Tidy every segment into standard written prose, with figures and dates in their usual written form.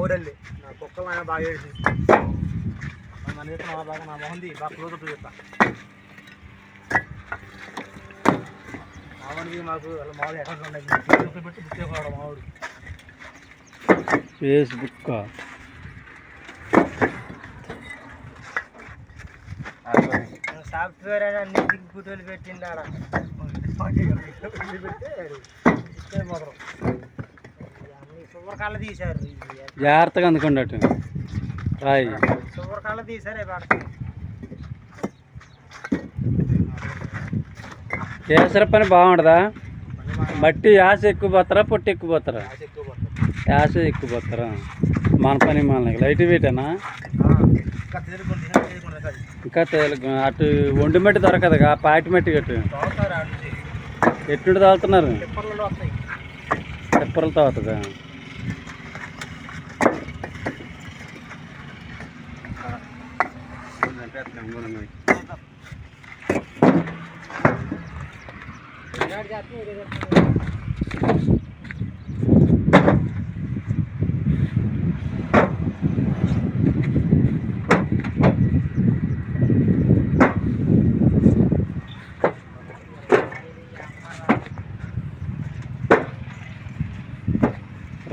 ఓడల్లి నా కుక్కలు ఆయన బాగా ఏడిసి మన చేసిన బాగా నా మొహంది బాగా క్లోజప్ చేస్తా మామూలుగా మాకు మామూలు అకౌంట్ ఉన్నాయి పెట్టి బుక్ చేసుకోవడం మామూలు ఫేస్బుక్ సాఫ్ట్వేర్ అని అన్ని ఫోటోలు పెట్టింది ఆడ మాత్రం సువర్ కళ్ళ తీశారు జాగ్రత్తగా అందుకోండి అటు రాయి సువర్ కళ్ళ తీశారు కేసర పని బాగుంటుందా మట్టి యాస ఎక్కువ పోతారా పొట్టి ఎక్కువ పోతారా యాస ఎక్కువ పోతారా మన పని మనకి లైట్ వెయిటేనా ఇంకా తేలిక అటు ఒండి మట్టి దొరకదుగా పాటి మట్టి గట్టు ఎట్టు తాగుతున్నారు తిప్పలతో అవుతుందా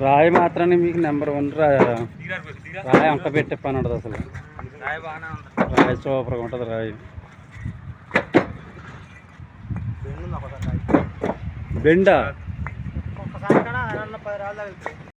రాయి మాత్రాన్ని మీకు నెంబర్ 1 రాయి అంత పెట్టే పని ఉండదు అసలు రాయి సూపర్గా ఉంటుంది రాయి బెండా ఒక్కసారి 10 రాళ్ళు